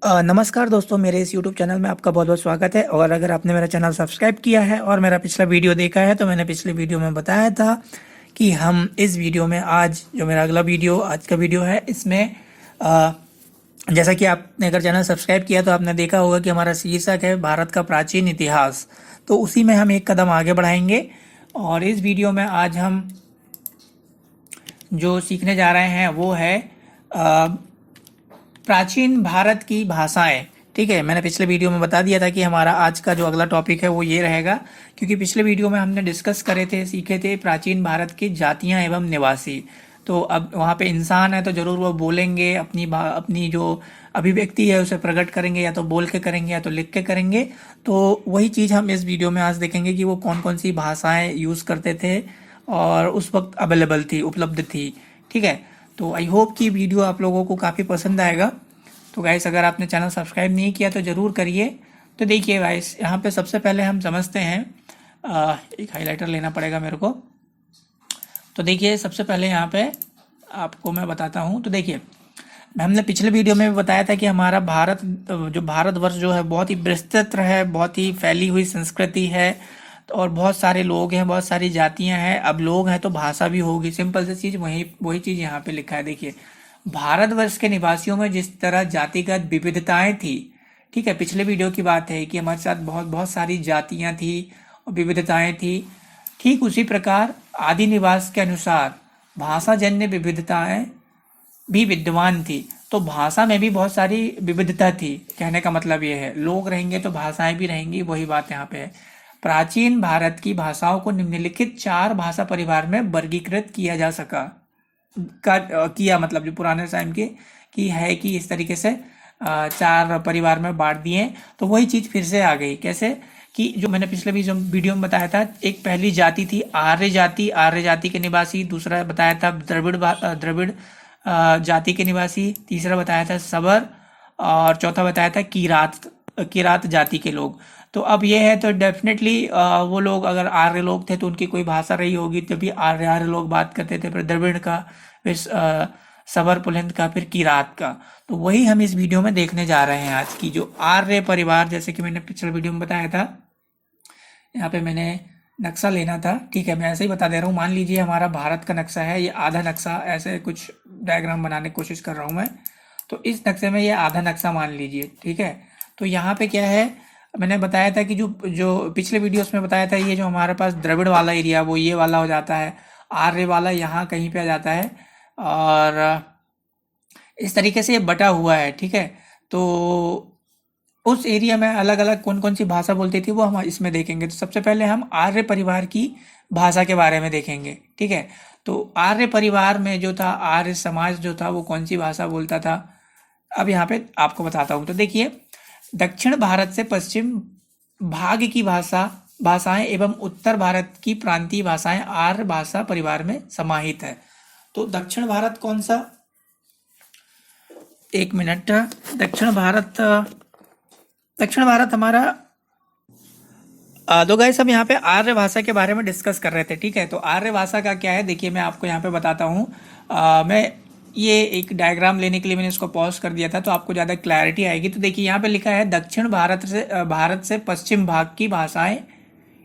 नमस्कार दोस्तों, मेरे इस यूट्यूब चैनल में आपका बहुत बहुत स्वागत है। और अगर आपने मेरा चैनल सब्सक्राइब किया है और मेरा पिछला वीडियो देखा है तो मैंने पिछले वीडियो में बताया था कि हम इस वीडियो में आज जो मेरा अगला वीडियो आज का वीडियो है इसमें अ, जैसा कि आपने अगर चैनल सब्सक्राइब किया तो आपने देखा होगा कि हमारा शीर्षक है भारत का प्राचीन इतिहास। तो उसी में हम एक कदम आगे बढ़ाएंगे और इस वीडियो में आज हम जो सीखने जा रहे हैं वो है अ, प्राचीन भारत की भाषाएं। ठीक है, मैंने पिछले वीडियो में बता दिया था कि हमारा आज का जो अगला टॉपिक है वो ये रहेगा, क्योंकि पिछले वीडियो में हमने डिस्कस करे थे, सीखे थे प्राचीन भारत की जातियां एवं निवासी। तो अब वहाँ पे इंसान है तो जरूर वो बोलेंगे, अपनी जो अभिव्यक्ति है उसे प्रकट करेंगे, या तो बोल के करेंगे या तो लिख के करेंगे। तो वही चीज़ हम इस वीडियो में आज देखेंगे कि वो कौन कौन सी भाषाएं यूज़ करते थे और उस वक्त अवेलेबल थी, उपलब्ध थी। ठीक है, तो आई होप कि वीडियो आप लोगों को काफ़ी पसंद आएगा। तो गाइस, अगर आपने चैनल सब्सक्राइब नहीं किया तो ज़रूर करिए। तो देखिए गाइस, यहाँ पे सबसे पहले हम समझते हैं, एक हाइलाइटर लेना पड़ेगा मेरे को। तो देखिए, सबसे पहले यहाँ पे आपको मैं बताता हूँ। तो देखिए, हमने पिछले वीडियो में भी बताया था कि हमारा भारतवर्ष जो है बहुत ही विस्तृत है, बहुत ही फैली हुई संस्कृति है। और बहुत सारे लोग हैं, बहुत सारी जातियां हैं। अब लोग हैं तो भाषा भी होगी, सिंपल सी चीज़। वही वही चीज़ यहाँ पे लिखा है। देखिए, भारतवर्ष के निवासियों में जिस तरह जातिगत विविधताएं थी, ठीक है, पिछले वीडियो की बात है कि हमारे साथ बहुत बहुत सारी जातियां थी और विविधताएं थी। ठीक उसी प्रकार आदि निवास के अनुसार भाषाजन्य विविधताएं भी विद्यमान थी। तो भाषा में भी बहुत सारी विविधता थी। कहने का मतलब ये है, लोग रहेंगे तो भाषाएं भी रहेंगी, वही बात यहाँ पे है। प्राचीन भारत की भाषाओं को निम्नलिखित 4 भाषा परिवार में वर्गीकृत किया जा सका किया, मतलब जो पुराने टाइम के की है कि इस तरीके से 4 परिवार में बांट दिए। तो वही चीज़ फिर से आ गई। कैसे कि जो मैंने पिछले भी जो वीडियो में बताया था, एक पहली जाति थी आर्य जाति, आर्य जाति के निवासी। दूसरा बताया था द्रविड़ जाति के निवासी। तीसरा बताया था सबर। और चौथा बताया था किरात जाति के लोग। तो अब ये है, तो डेफिनेटली वो लोग अगर आर्य लोग थे तो उनकी कोई भाषा रही होगी, तभी आर्य आर्य लोग बात करते थे। फिर द्रविड़ का, फिर सबर पुलंद का, फिर किरात का। तो वही हम इस वीडियो में देखने जा रहे हैं आज की जो आर्य परिवार। जैसे कि मैंने पिछले वीडियो में बताया था, यहाँ पे मैंने नक्शा लेना था। ठीक है, मैं ऐसे ही बता दे रहा हूँ। मान लीजिए हमारा भारत का नक्शा है, ये आधा नक्शा, ऐसे कुछ डायग्राम बनाने की कोशिश कर रहा हूँ मैं। तो इस नक्शे में ये आधा नक्शा मान लीजिए। ठीक है, तो यहाँ पे क्या है, मैंने बताया था कि जो जो पिछले वीडियोस में बताया था, ये जो हमारे पास द्रविड़ वाला एरिया वो ये वाला हो जाता है, आर्य वाला यहाँ कहीं पे आ जाता है। और इस तरीके से ये बटा हुआ है। ठीक है, तो उस एरिया में अलग अलग कौन कौन सी भाषा बोलती थी वो हम इसमें देखेंगे। तो सबसे पहले हम आर्य परिवार की भाषा के बारे में देखेंगे। ठीक है, तो आर्य परिवार में जो था, आर्य समाज जो था, वो कौन सी भाषा बोलता था, अब यहाँ पे आपको बताता हूँ। तो देखिए, दक्षिण भारत से पश्चिम भाग की भाषाएं एवं उत्तर भारत की प्रांतीय भाषाएं आर्य भाषा परिवार में समाहित है। तो दक्षिण भारत कौन सा, एक मिनट, दक्षिण भारत हमारा दो गाइस, हम यहाँ पे आर्य भाषा के बारे में डिस्कस कर रहे थे। ठीक है, तो आर्य भाषा का क्या है, देखिए मैं आपको यहाँ पे बताता हूँ। मैं ये एक डायग्राम लेने के लिए मैंने इसको पॉज कर दिया था, तो आपको ज़्यादा क्लैरिटी आएगी। तो देखिए, यहाँ पे लिखा है दक्षिण भारत से पश्चिम भाग की भाषाएं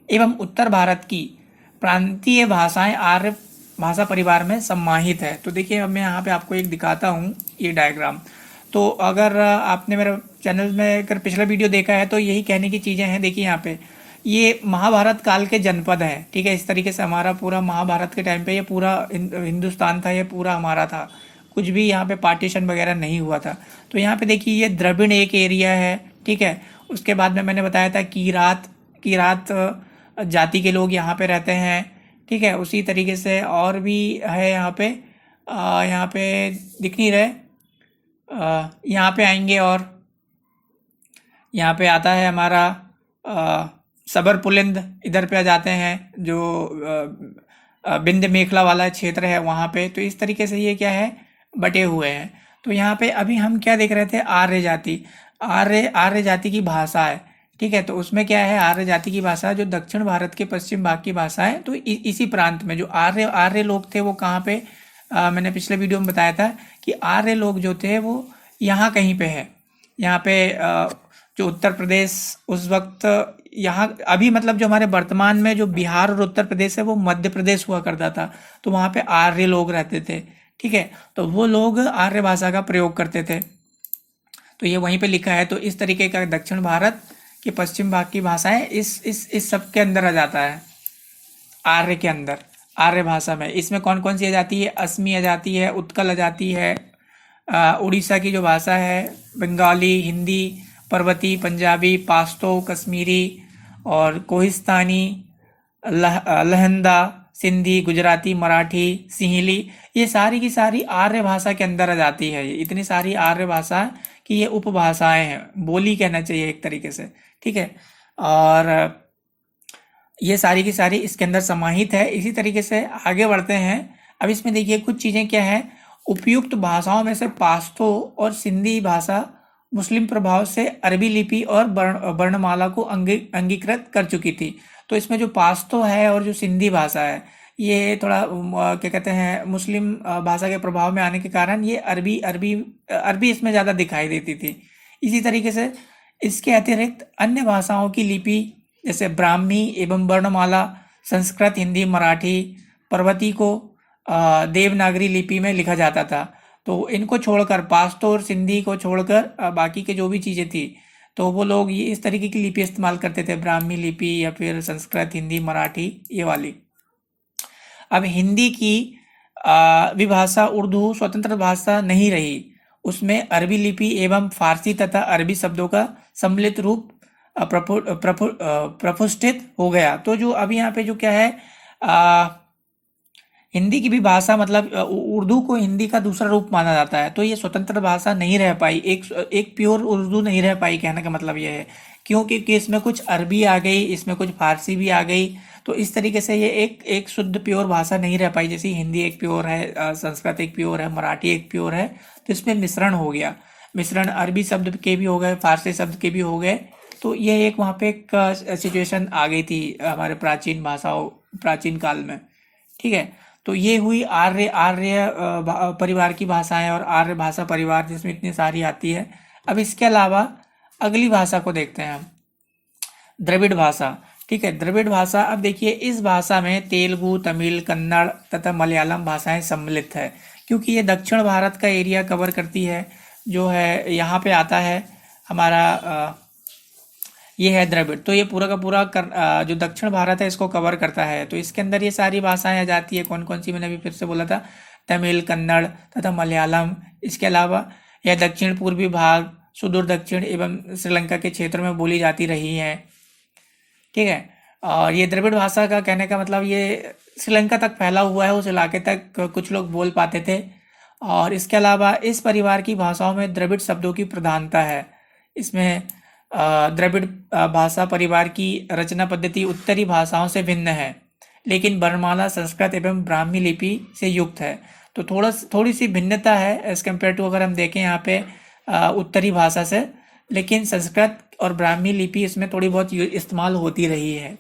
एवं उत्तर भारत की प्रांतीय भाषाएं आर्य भाषा परिवार में समाहित है। तो देखिए, अब मैं यहाँ पे आपको एक दिखाता हूँ ये डायग्राम। तो अगर आपने मेरे चैनल में अगर पिछला वीडियो देखा है तो यही कहने की चीज़ें हैं। देखिए, यहाँ पे ये महाभारत काल के जनपद हैं। ठीक है, इस तरीके से हमारा पूरा महाभारत के टाइम पे ये पूरा हिंदुस्तान था, ये पूरा हमारा था। कुछ भी यहाँ पे पार्टीशन वगैरह नहीं हुआ था। तो यहाँ पे देखिए, ये द्रविड़ एक एरिया है। ठीक है, उसके बाद में मैंने बताया था किरात जाति के लोग यहाँ पे रहते हैं। ठीक है, उसी तरीके से और भी है यहाँ पे, यहाँ पे दिख नहीं रहे, यहाँ पे आएंगे और यहाँ पे आता है हमारा सबर पुलिंद, इधर पे आ जाते हैं, जो बिंद मेखला वाला क्षेत्र है वहाँ पे। तो इस तरीके से ये क्या है, बटे हुए हैं। तो यहाँ पे अभी हम क्या देख रहे थे, आर्य जाति की भाषा है। ठीक है, तो उसमें क्या है, आर्य जाति की भाषा जो दक्षिण भारत के पश्चिम भाग की भाषा है। तो इसी प्रांत में जो आर्य लोग थे वो कहाँ पे, मैंने पिछले वीडियो में बताया था कि आर्य लोग जो थे वो यहाँ कहीं पे है। यहाँ पे जो उत्तर प्रदेश उस वक्त, यहाँ अभी मतलब जो हमारे वर्तमान में जो बिहार और उत्तर प्रदेश है वो मध्य प्रदेश हुआ करता था। तो वहाँ पे आर्य लोग रहते थे, ठीक है। तो वो लोग आर्य भाषा का प्रयोग करते थे। तो ये वहीं पे लिखा है। तो इस तरीके का दक्षिण भारत के पश्चिम भाग की भाषाएं इस सब के अंदर आ जाता है, आर्य के अंदर, आर्य भाषा में। इसमें कौन कौन सी आ जाती है? असमी आ जाती है, उत्कल आ जाती है, उड़ीसा की जो भाषा है, बंगाली, हिंदी, पर्वती, पंजाबी, पाश्तो, कश्मीरी और कोहिस्तानी, लहंदा, सिंधी, गुजराती, मराठी, सिंहली, ये सारी की सारी आर्य भाषा के अंदर आ जाती है। ये इतनी सारी आर्य भाषा की ये उपभाषाएं हैं, बोली कहना चाहिए एक तरीके से, ठीक है। और ये सारी की सारी इसके अंदर समाहित है। इसी तरीके से आगे बढ़ते हैं। अब इसमें देखिए कुछ चीज़ें क्या हैं। उपयुक्त भाषाओं में से पाश्तो और सिंधी भाषा मुस्लिम प्रभाव से अरबी लिपि और वर्णमाला को अंगीकृत कर चुकी थी। तो इसमें जो पाश्तो है और जो सिंधी भाषा है, ये थोड़ा क्या कहते हैं, मुस्लिम भाषा के प्रभाव में आने के कारण ये अरबी अरबी अरबी इसमें ज़्यादा दिखाई देती थी। इसी तरीके से इसके अतिरिक्त अन्य भाषाओं की लिपि जैसे ब्राह्मी एवं वर्णमाला संस्कृत, हिंदी, मराठी, पर्वती को देवनागरी लिपि में लिखा जाता था। तो इनको छोड़कर, पाश्तो और सिंधी को छोड़कर बाकी के जो भी चीज़ें थी, तो वो लोग ये इस तरीके की लिपि इस्तेमाल करते थे, ब्राह्मी लिपि या फिर संस्कृत, हिंदी, मराठी, ये वाली। अब हिंदी की विभाषा उर्दू स्वतंत्र भाषा नहीं रही। उसमें अरबी लिपि एवं फारसी तथा अरबी शब्दों का सम्मिलित रूप प्रफुष्टित हो गया। तो जो अभी यहाँ पे जो क्या है, हिंदी की भी भाषा मतलब उर्दू को हिंदी का दूसरा रूप माना जाता है। तो ये स्वतंत्र भाषा नहीं रह पाई, एक प्योर उर्दू नहीं रह पाई। कहने का मतलब ये है क्योंकि इसमें कुछ अरबी आ गई, इसमें कुछ फारसी भी आ गई। तो इस तरीके से ये एक शुद्ध प्योर भाषा नहीं रह पाई। जैसे हिंदी एक प्योर है, संस्कृत एक प्योर है, मराठी एक प्योर है, तो इसमें मिश्रण हो गया। मिश्रण अरबी शब्द के भी हो गए, फारसी शब्द के भी हो गए। तो ये एक वहाँ पे एक सिचुएशन आ गई थी हमारे प्राचीन भाषाओं, प्राचीन काल में, ठीक है। तो ये हुई आर्य आर्य परिवार की भाषाएं और आर्य भाषा परिवार जिसमें इतनी सारी आती है। अब इसके अलावा अगली भाषा को देखते हैं हम, द्रविड़ भाषा, ठीक है। द्रविड़ भाषा, अब देखिए इस भाषा में तेलुगु, तमिल, कन्नड़ तथा मलयालम भाषाएं सम्मिलित है, क्योंकि ये दक्षिण भारत का एरिया कवर करती है। जो है यहाँ पे आता है हमारा ये है द्रविड़। तो ये पूरा का पूरा जो दक्षिण भारत है इसको कवर करता है। तो इसके अंदर ये सारी भाषाएं आ जाती है। कौन कौन सी मैंने अभी फिर से बोला था, तमिल, कन्नड़ तथा मलयालम। इसके अलावा यह दक्षिण पूर्वी भाग, सुदूर दक्षिण एवं श्रीलंका के क्षेत्र में बोली जाती रही है, ठीक है। और ये द्रविड़ भाषा का कहने का मतलब ये श्रीलंका तक फैला हुआ है, उस इलाके तक कुछ लोग बोल पाते थे। और इसके अलावा इस परिवार की भाषाओं में द्रविड़ शब्दों की प्रधानता है। इसमें द्रविड़ भाषा परिवार की रचना पद्धति उत्तरी भाषाओं से भिन्न है, लेकिन वर्णमाला संस्कृत एवं ब्राह्मी लिपि से युक्त है। तो थोड़ी सी भिन्नता है एज कम्पेयर टू, अगर हम देखें यहाँ पे उत्तरी भाषा से, लेकिन संस्कृत और ब्राह्मी लिपि इसमें थोड़ी बहुत इस्तेमाल होती रही है।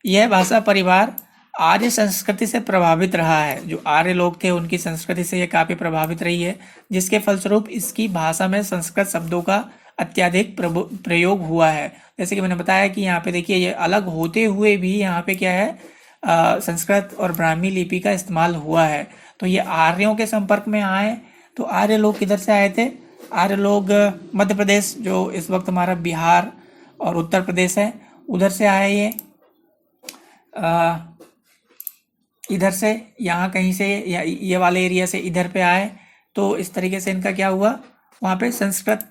यह भाषा परिवार आर्य संस्कृति से प्रभावित रहा है। जो आर्य लोग थे उनकी संस्कृति से ये काफ़ी प्रभावित रही है, जिसके फलस्वरूप इसकी भाषा में संस्कृत शब्दों का अत्यधिक प्रयोग हुआ है। जैसे कि मैंने बताया कि यहाँ पे देखिए ये अलग होते हुए भी यहाँ पे क्या है, संस्कृत और ब्राह्मी लिपि का इस्तेमाल हुआ है। तो ये आर्यों के संपर्क में आए। तो आर्य लोग किधर से आए थे? आर्य लोग मध्य प्रदेश, जो इस वक्त हमारा बिहार और उत्तर प्रदेश है, उधर से आए। ये इधर से, यहाँ कहीं से, या ये वाले एरिया से इधर पे आए। तो इस तरीके से इनका क्या हुआ, वहाँ पे संस्कृत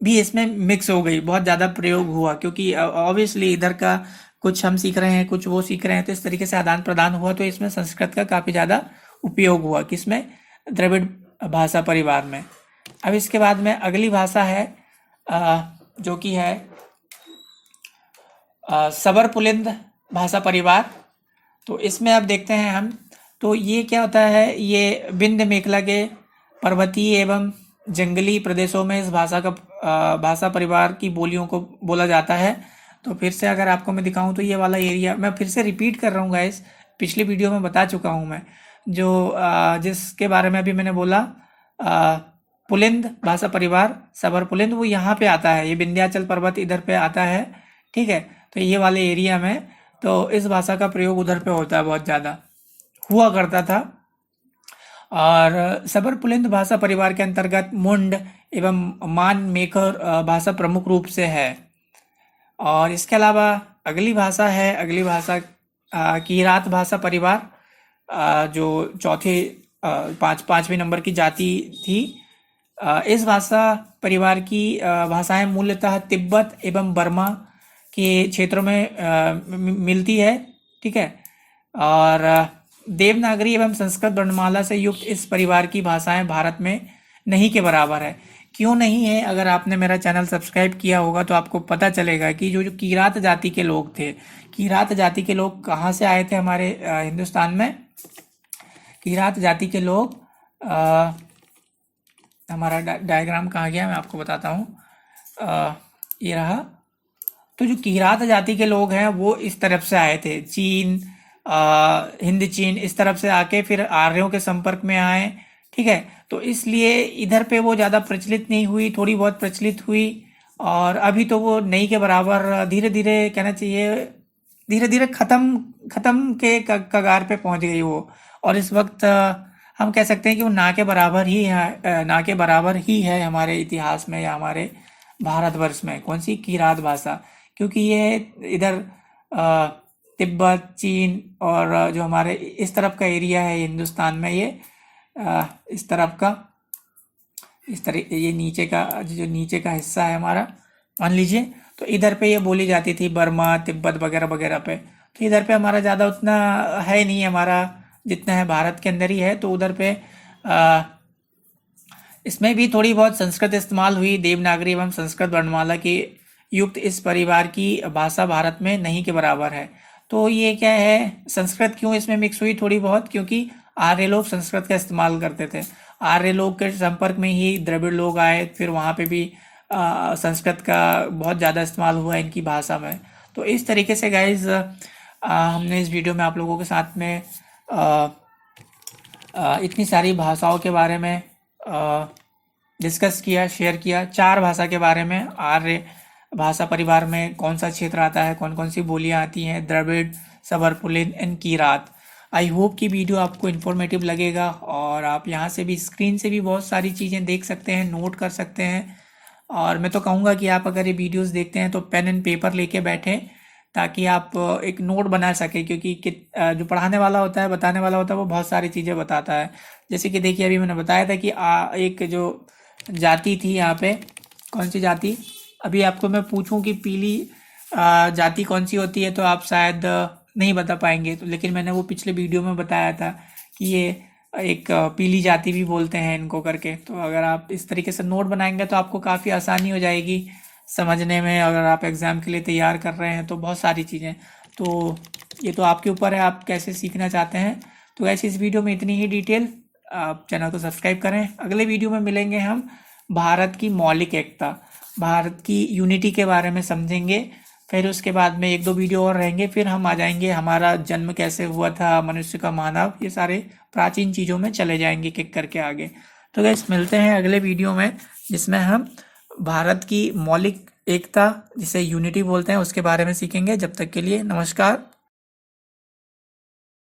भी इसमें मिक्स हो गई, बहुत ज़्यादा प्रयोग हुआ, क्योंकि ऑब्वियसली इधर का कुछ हम सीख रहे हैं, कुछ वो सीख रहे हैं, तो इस तरीके से आदान प्रदान हुआ। तो इसमें संस्कृत का काफ़ी ज़्यादा उपयोग हुआ, किसमें? द्रविड़ भाषा परिवार में। अब इसके बाद में अगली भाषा है जो कि है सबर पुलिंद भाषा परिवार। तो इसमें अब देखते हैं हम, तो ये क्या होता है, ये विंध्य मेखला के पर्वतीय एवं जंगली प्रदेशों में इस भाषा परिवार की बोलियों को बोला जाता है। तो फिर से अगर आपको मैं दिखाऊं तो ये वाला एरिया, मैं फिर से रिपीट कर रहा हूँ गाइस, पिछली वीडियो में बता चुका हूँ मैं, जो जिसके बारे में अभी मैंने बोला पुलिंद भाषा परिवार, सबर पुलिंद, वो यहाँ पे आता है, ये विंध्याचल पर्वत इधर पे आता है, ठीक है। तो ये वाले एरिया में तो इस भाषा का प्रयोग उधर पे होता है, बहुत ज़्यादा हुआ करता था। और सबर पुलिंद भाषा परिवार के अंतर्गत मुंड एवं मान मेकर भाषा प्रमुख रूप से है। और इसके अलावा अगली भाषा है, अगली भाषा किरात भाषा परिवार, जो चौथे पाँचवीं नंबर की जाति थी। इस भाषा परिवार की भाषाएं मूलतः तिब्बत एवं बर्मा के क्षेत्रों में मिलती है, ठीक है। और देवनागरी एवं संस्कृत वर्णमाला से युक्त इस परिवार की भाषाएं भारत में नहीं के बराबर है। क्यों नहीं है? अगर आपने मेरा चैनल सब्सक्राइब किया होगा तो आपको पता चलेगा कि जो किरात जाति के लोग थे, किरात जाति के लोग कहाँ से आए थे हमारे हिंदुस्तान में। किरात जाति के लोग हमारा डायग्राम कहाँ गया, मैं आपको बताता हूँ, ये रहा। तो जो किरात जाति के लोग हैं वो इस तरफ से आए थे, चीन, हिंद चीन इस तरफ से आके फिर आर्यों के संपर्क में आए, ठीक है। तो इसलिए इधर पे वो ज़्यादा प्रचलित नहीं हुई, थोड़ी बहुत प्रचलित हुई। और अभी तो वो नहीं के बराबर, धीरे धीरे कहना चाहिए, धीरे धीरे ख़त्म के कगार पे पहुंच गई वो। और इस वक्त हम कह सकते हैं कि वो ना के बराबर ही है, ना के बराबर ही है हमारे इतिहास में या हमारे भारतवर्ष में। कौन सी? किरात भाषा, क्योंकि ये इधर तिब्बत, चीन और जो हमारे इस तरफ का एरिया है हिंदुस्तान में, ये इस तरफ का, इस तरह ये नीचे का, जो नीचे का हिस्सा है हमारा, मान लीजिए, तो इधर पे ये बोली जाती थी, बर्मा, तिब्बत वगैरह वगैरह पे। तो इधर पे हमारा ज़्यादा उतना है नहीं, हमारा जितना है भारत के अंदर ही है। तो उधर पे इसमें भी थोड़ी बहुत संस्कृत इस्तेमाल हुई। देवनागरी एवं संस्कृत वर्णमाला की युक्त इस परिवार की भाषा भारत में नहीं के बराबर है। तो ये क्या है, संस्कृत क्यों इसमें मिक्स हुई थोड़ी बहुत? क्योंकि आर्य लोग संस्कृत का इस्तेमाल करते थे, आर्य लोग के संपर्क में ही द्रविड़ लोग आए, फिर वहाँ पे भी संस्कृत का बहुत ज़्यादा इस्तेमाल हुआ इनकी भाषा में। तो इस तरीके से गाइज हमने इस वीडियो में आप लोगों के साथ में इतनी सारी भाषाओं के बारे में डिस्कस किया, शेयर किया। 4 भाषा के बारे में, आर्य भाषा परिवार में कौन सा क्षेत्र आता है, कौन कौन सी बोलियां आती हैं, द्रविड़, सबर पुलिंद एंड किरात। आई होप कि वीडियो आपको इन्फॉर्मेटिव लगेगा और आप यहाँ से भी, स्क्रीन से भी बहुत सारी चीज़ें देख सकते हैं, नोट कर सकते हैं। और मैं तो कहूँगा कि आप अगर ये वीडियोस देखते हैं तो पेन एंड पेपर लेके बैठें, ताकि आप एक नोट बना सकें, क्योंकि जो पढ़ाने वाला होता है, बताने वाला होता है, वो बहुत सारी चीज़ें बताता है। जैसे कि देखिए, अभी मैंने बताया था कि एक जो जाति थी यहाँ पे, कौन सी जाति, अभी आपको मैं पूछूं कि पीली जाति कौन सी होती है तो आप शायद नहीं बता पाएंगे। तो लेकिन मैंने वो पिछले वीडियो में बताया था कि ये एक पीली जाति भी बोलते हैं इनको करके। तो अगर आप इस तरीके से नोट बनाएंगे तो आपको काफ़ी आसानी हो जाएगी समझने में। अगर आप एग्ज़ाम के लिए तैयार कर रहे हैं तो बहुत सारी चीज़ें, तो ये तो आपके ऊपर है, आप कैसे सीखना चाहते हैं। तो ऐसे इस वीडियो में इतनी ही डिटेल। आप चैनल को सब्सक्राइब करें। अगले वीडियो में मिलेंगे हम भारत की मौलिक एकता, भारत की यूनिटी के बारे में समझेंगे। फिर उसके बाद में 1-2 वीडियो और रहेंगे, फिर हम आ जाएंगे हमारा जन्म कैसे हुआ था, मनुष्य का मानव, ये सारे प्राचीन चीज़ों में चले जाएंगे किक करके आगे। तो गाइस मिलते हैं अगले वीडियो में, जिसमें हम भारत की मौलिक एकता, जिसे यूनिटी बोलते हैं, उसके बारे में सीखेंगे। जब तक के लिए नमस्कार।